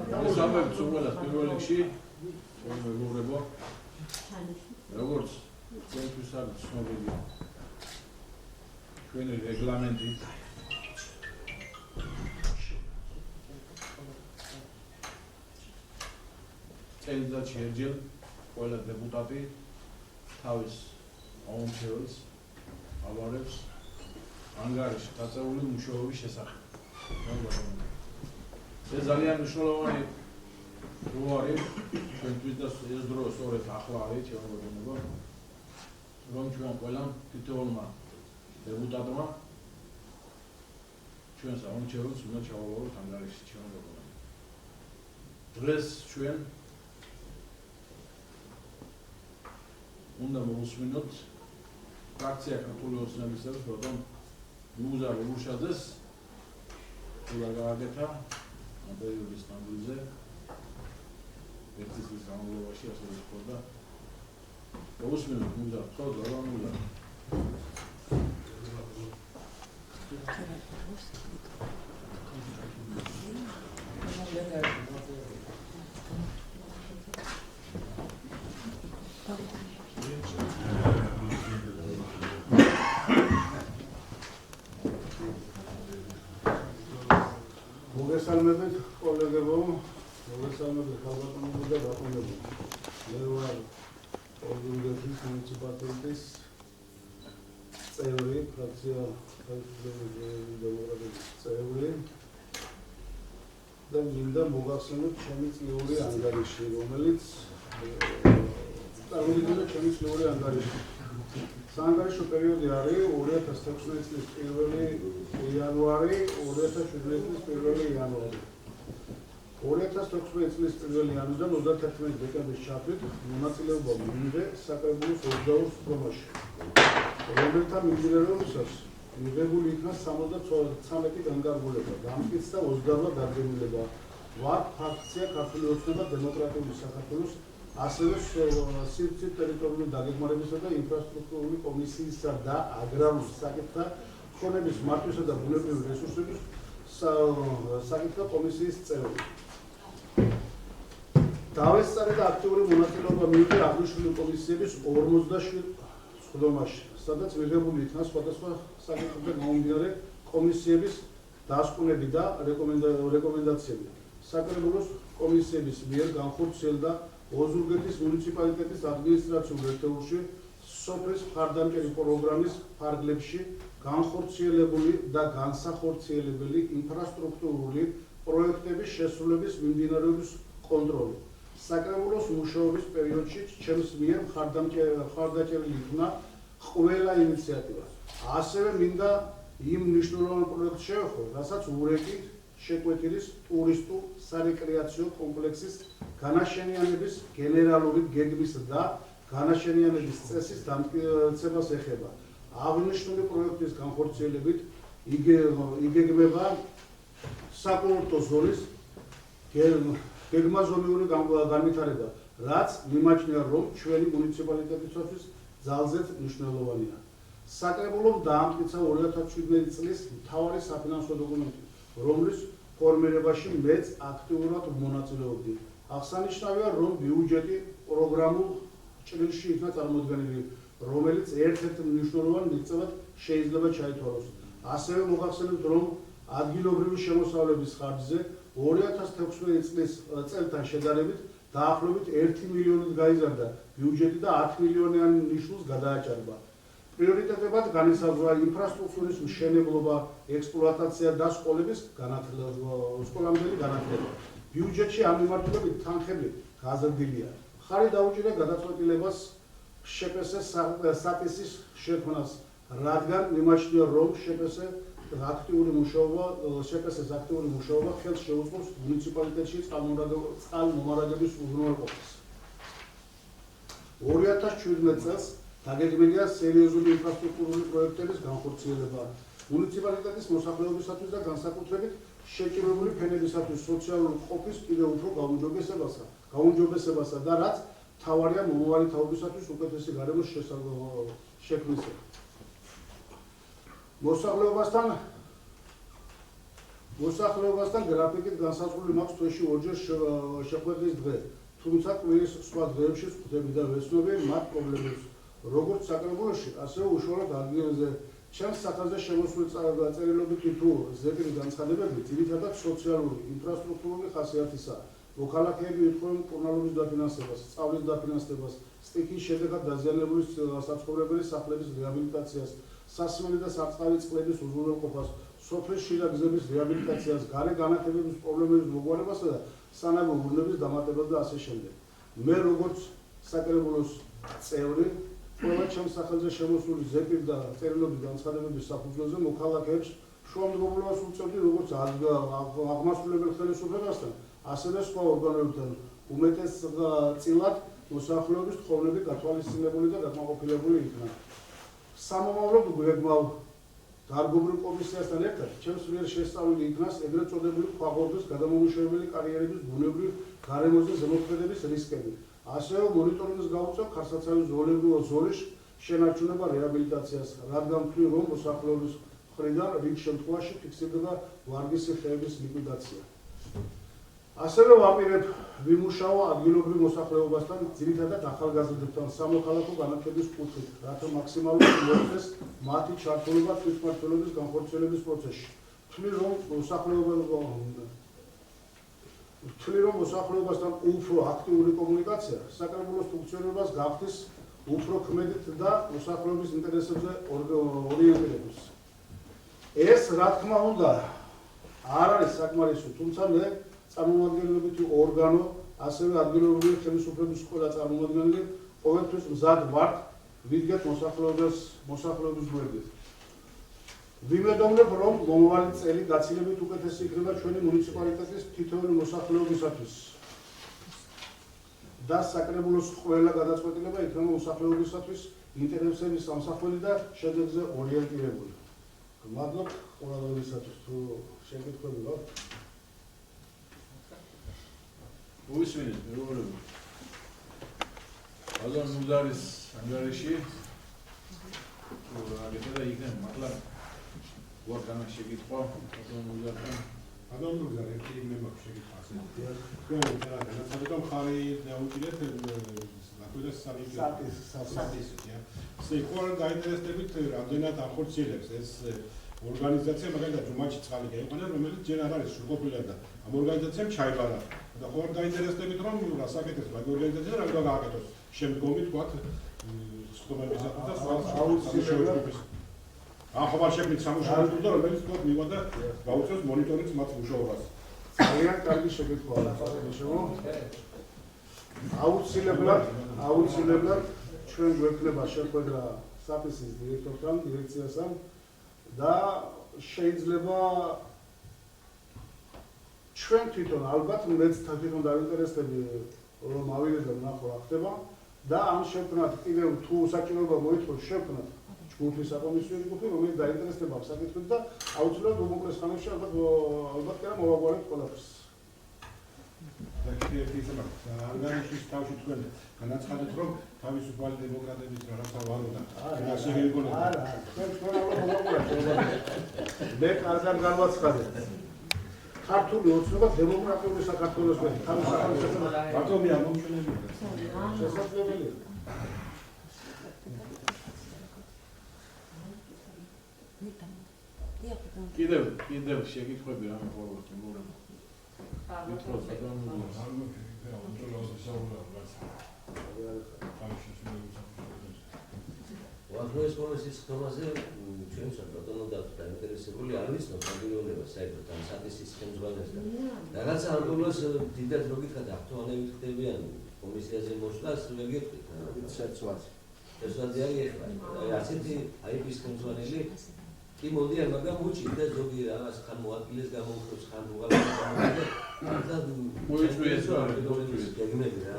მოგესალმებით უყურებთ პირველ რიგში მეგობრებო. როგორც ჩვენთვის არის ცნობილი ჩვენი რეგლამენტი წელიწადში ერთხელ ყველა დეპუტატი თავის აუმჩევლს აბარებს ანგარიში დაწეული მუშაობის შესახებ. ეს ძალიან მნიშვნელოვანი დრო არის ჩვენთვის და ეს დრო სწორედ ახლა არის ჩვენგანობა, რომ ჩვენ ყველამ თითოეულმა დეპუტატმა ჩვენს აუმჩევლს უნდა ჩავაბაროთ ანგარიში ჩვენგანობა. დღეს ჩვენ უნდა მოვუსმინოთ ფრაქცია ქართული ოცნებისათვის, რადგან ნუზარ ურუშაძეს უნდა გააკეთა ამ პერიოდის სტამბოლზე ერთი წლის განმავლობაში ასე ვთქვა. მოვუსმინოთ ნუზარ, ხო, რა ნუზარ. მოგესალმებით კოლეგებო, მოგესალმებით ხალხო და ბატონებო. მე ვარ ორგანიზაციის მუნიციპალიტეტის წევრი, ფრაქცია დემოკრატიის წევრი და მინდა მოგახსენოთ ჩემი წლიური ანგარიში, რომელიც წარმოიდგინე ჩემი წლიური ანგარიში. საანგარიშო პერიოდი არის 2016 წლის 1 იანვარი 2017 წლის 1 იანვარი. 2016 წლის 1 იანვრიდან 31 დეკემბრის ჩათვლით მონაწილეობა მიიღე საკრებულოს 22 სხდომაში, რომელთა მიმდინარეობისას მიღებული იქნა 73 განკარგულება, დამტკიცდა 28 დადგენილება. ვარ ფრაქცია ქართული ოცნება დემოკრატიული საქართველოს ასევე სივრცის ტერიტორიული დაგეგმარებისა და ინფრასტრუქტურული კომისიისა და აგრარული საკითხთა ხონების მართვისა და ბუნებრივი რესურსების საკითხთა კომისიის წევრი. დავესწარი და აქტიური მონაწილეობა მიიღე აღნიშნული კომისიების 47 სხდომაში, სადაც მიღებული იქნა სხვადასხვა საკითხებზე გამომდინარე კომისიების დასკვნები და რეკომენდაციები. საკრებულოს კომისიების მიერ განხორციელდა ოზურგეთის მუნიციპალიტეტის ადმინისტრაციულ ერთეულში სოფლის მხარდამჭერი პროგრამის ფარგლებში განხორციელებული და განსახორციელებელი ინფრასტრუქტურული პროექტების შესრულების მიმდინარეობის კონტროლი. საკრებულოს მუშაობის პერიოდში ჩემს მიერ მხარდაჭერილი იქნა ყველა ინიციატივა. ასევე მინდა იმ მნიშვნელოვან პროექტს შევეხო, რასაც ურეკით შეკვეთილის ტურისტულ სარეკრეაციო კომპლექსის განაშენიანების გენერალური გეგმის და განაშენიანების წესის დამტკიცებას ეხება. აღნიშნული პროექტის განხორციელებით იგეგმება საკურორტო ზონის გეგმაზონიური განვითარება, რაც მიმაჩნია, რომ ჩვენი მუნიციპალიტეტისთვის ძალზედ მნიშვნელოვანია. საკრებულომ დაამტკიცა 2017 წლის მთავარი საფინანსო დოკუმენტი, რომლის ფორმირებაში მეც აქტიურად მონაწილეობდი. აღსანიშნავია, რომ ბიუჯეტი პროგრამულ ჭრილში იქნა წარმოდგენილი, რომელიც ერთ-ერთ მნიშვნელოვან მიღწევად შეიძლება ჩაითვალოს. ასევე მოგახსენებთ, რომ ადგილობრივი შემოსავლების ხარჯზე 2016 წლის წელთან შედარებით დაახლოებით 1 მილიონით გაიზარდა ბიუჯეტი და 10 მილიონიან ნიშნულს გადააჭარბა. პრიორიტეტებად განისაზღვრა ინფრასტრუქტურის მშენებლობა, ექსპლუატაცია და სკოლების სკოლამდელი განათლება. ბიუჯეტში ამ მიმართულებით თანხები გაზრდილია. მხარი დაუჭირა გადაწყვეტილებას შპს სტატისის შექმნას, რადგან მიმაჩნია, რომ შპს-ის აქტიური მუშაობა ხელს შეუწყობს მუნიციპალიტეტში წყალმომარაგების უზრუნველყოფას. 2017 წელს დაგეგმილია სერიოზული ინფრასტრუქტურული პროექტების განხორციელება. მუნიციპალიტეტის მოსახლეობისათვის და განსაკუთრებით შეჭრებული ფენებისათვის სოციალური ყოფის კიდევ უფრო გაუმჯობესებასა და რაც მთავარია მომავალი თაობისათვის უკეთესი გარემოს შექმნისა. მოსახლეობასთან მოსახლეობასთან გრაფიკით განსაზღვრული მაქვს თვეში ორჯერ შეხვედრის დღე, თუმცა კვირის სხვა დღეებში ხვდები და ვეცნობი მათ პრობლემებს, როგორც საკრებულოში, ასევე უშუალოდ ადგილზე. ჩემს სახელზე შემოსული წერილობითი თუ ზეპირი განცხადებები ძირითადად სოციალური, ინფრასტრუქტურული ხასიათისაა. მოქალაქეები ითხოვენ მკურნალობის დაფინანსებას, სწავლის დაფინანსებას, სტიქიის შედეგად დაზიანებული საცხოვრებელი სახლების რეაბილიტაციას, სასმელი და სარწყავი წყლების უზრუნველყოფას, სოფლის შიდა გზების რეაბილიტაციას, გარე განათებების პრობლემების მოგვარებასა და სანავო ურნების დამატებას და ასე შემდეგ. მე როგორც საკრებულოს წევრი, ყველა ჩემს სახელზე შემოსული ზეპირ და წერილობის განცხადებების საფუძველზე მოქალაქეებს შუამდგომლობას უწევდი როგორც აღმასრულებელ ხელისუფლებასთან, ასევე სხვა ორგანოებთან უმეტესწილად მოსახლეობის თხოვნები გათვალისწინებული და გაკმაყოფილებული იქნა. სამომავლოდ გვეგმავ დარგობრივ კომისიასთან ერთად ჩემს მიერ შესწავლილი იქნას ეგრეთ წოდებული ქვაღორბის გადამამუშავებელი კარიერების ბუნებრივ გარემოზე ზემოქმედების რისკები. ასევე მონიტორინგს გავუწევ ქარსაცავის ზოლის შენარჩუნება რეაბილიტაციას, რადგან ვთვლი, რომ მოსახლეობის მხრიდან რიგ შემთხვევაში ფიქსირდება ვარგისი ხეების ლიკვიდაცია. ასევე ვაპირებ ვიმუშაო ადგილობრივ მოსახლეობასთან, ძირითადად ახალგაზრდებთან სამოქალაქო განათლების კუთხით, რათა მაქსიმალურად მოხდეს მათი ჩართულობა თვითმმართველობის განხორციელების პროცესში. ვთვლი, რომ მოსახლეობასთან უფრო აქტიური კომუნიკაცია საკრებულოს ფუნქციონირებას გახდის უფრო ქმედით და მოსახლეობის ინტერესებზე ორიენტირების. ეს, რა თქმა უნდა, არ არის საკმარისი, თუმცა მე წარმომადგენლობითი ორგანო, ასევე ადგილობრივი ხელისუფლების ყველა წარმომადგენელი ყოველთვის მზად ვართ ვიდგეთ მოსახლეობის გვერდით. ვიმედოვნებ, რომ მომავალი წელი გაცილებით უკეთესი იქნება ჩვენი მუნიციპალიტეტის თითოეული მოსახლეობისათვის და საკრებულოს ყველა გადაწყვეტილება იქნება მოსახლეობისათვის ინტერესების სამსახველი და შედეგზე ორიენტირებული. მადლობ ყველასათვის, თუ შეკითხვები გაქვთ. უისმინეთ, მეგობრებო. ბაზარ ნუგდარის ანგარიში აგეთა და იქნება მართლა ვარგანა შეკითხვა ბაზარ ნუგდართან. ბაზარ ნუგდარი ერთი მე მაქვს შეკითხვა ასე. განსაკუთრებით მხარი დაუჭირეთ ნაკუდა საპისია. სეკორ გაინტერესებით რამდენად ახორციელებს ეს ორგანიზაცია, მაგალითად ჯუმაჩი წყალი გაიყვანა, რომელიც ჯერ არ არის სრულყოფილად და ამ ორგანიზაციამ ჩაიბარა. და ხوار გაინტერესებით რომ რა საკეთებს მაგ ორგანიზაცია რა უნდა გააკეთოს შემდგომი თქვათ სხდომებისათვის და სხვა აუცილებელს ახალ შექმნით სამუშაო და რომელიც თქვათ მივა და გაუწევს მონიტორინგს მათ მუშაობას. ძალიან კარგი შეკითხვაა ხალხო. აუცილებლად ჩვენ გვექნება შეხვედრა საფისის დირექტორთან, დირექციასთან და შეიძლება ჩვენ თვითონ ალბათ მეც თვითონ დავინტერესდები რომ ავიღებ ნახო რა ხდება და ამ შევქმნათ კიდევ თუ საჭიროება მოითხოვს შევქმნათ ჯგუფის საკომისიო ჯგუფი რომელიც დაინტერესდება ამ საკითხით და აუცილებლად უმოკლეს ხანებში ალბათ კი არა მოვაგვარებთ ყველაფერს. და კიდევ ერთი ისე ანგარიშის თავში თქვენ განაცხადეთ რომ თავისუფალი დემოკრატების რაღაცა არ უნდა. ასე გიგონებთ. არა, ჩვენ მოვაგვარებთ. მე კარგად განვაცხადე. ქართული ოცნება დემოკრატიული საქართველოს მე ბატონი ამომჩნევია. შესაძლებელია. კიდევ შეკითხვები რამე ყოველთვის მოგრება. ვითხროს ბატონო. ვახოეს კომისიის ხომაზე ჩვენს ბატონო დაინტერესებული არ ვიცნობ მაგილონება საერთოდ ამ სტატისტიკის ხელმძღვანელს და რაღაცა ამბობს დიდად რო გითხრათ აქტუალებით ხდებიან კომისიაზე მოსვლას ვეგეთქვით შეცვალს არის ეხლა ასეთი აიპის ხელმძღვანელი კი მოდიან მაგრამ უჭირ და ზოგი რაღაც ხან მოადგილეს გამოუხროს ხან უღალატს და მოიწვიეს გეგმები რა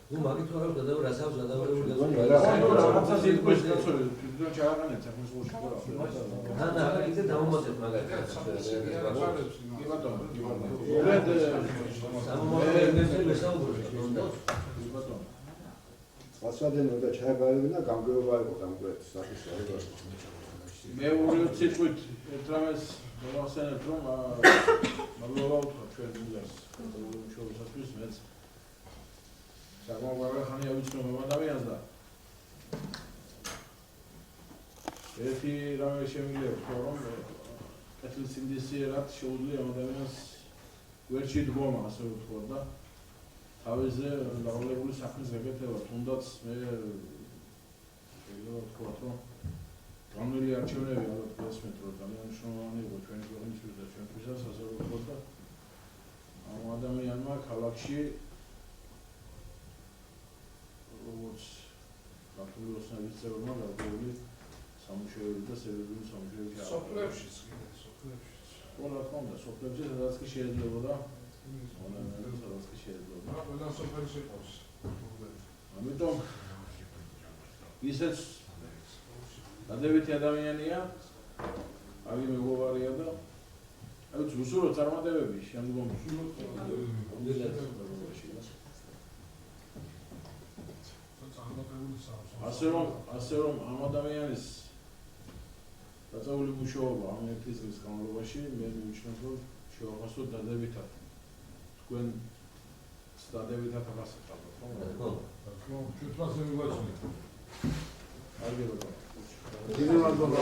ნუ მაგით ვარ გადავ რასავს გადავებული რაღაცა ზირკვეს გაწოლე თვითონ ჩააღანეთ საფოსულში ყურა და აქ დავუმატეთ მაგალითად კი ბატონო სამომავლოების მესაუბრე ბატონო წყალსადენო და ჩაებარებინა და გამგეობა იყო კონკრეტ სახის აღება. მე ორი სიტყვით ერთ რამეს მოვახსენებთ, რომ მადლობა ვთქვა ჩვენ გუნდს მუშაობისათვის, მეც საკმაოდ კარგი ხანია ვიცნობ ამ ადამიანს და ერთი რამე შემიძლია ვთქვა, რომ კეთილსინდისიერად შეუძლია ამ ადამიანს ვერჩი დგომა, ასე ვთქვა და თავზე დავალებული საქმის გაკეთება, თუნდაც მე შეიძლება ვთქვა, რომ განული არჩევნები ალბათ გასმენთ, რომ ძალიან მნიშვნელოვანი იყო ჩვენი ქვეყნისთვის და ჩვენთვისაც, ასე ვთქვა და ამ ადამიანმა ქალაქში როგორც ქართული ოცნების წევრმა გარკვეული სამუშაოები და სერიოზული სამუშაოები ჩაატარა. სოფლებშიც კიდე, სოფლებშიც. რა თქმა უნდა, სოფლებში სადაც კი შეიძლებოდა, სადაც კი შეიძლება. ყველა სოფელში იყოს. ამიტომ ისეც დადებითი ადამიანია, აი მეგობარია და აი უსურო წარმატებები შემდგომ ასე რომ ამ ადამიანის დაწეული მუშაობა ამ ერთი წლის განმავლობაში მე მივიჩნევ, რომ შევახსოვოთ დადებითად. თქვენ დადებითად აღასრულებთ, ხო? ჩვენთვისაც მიგვაჩნია. კარგი ბატონო. დიდი მადლობა.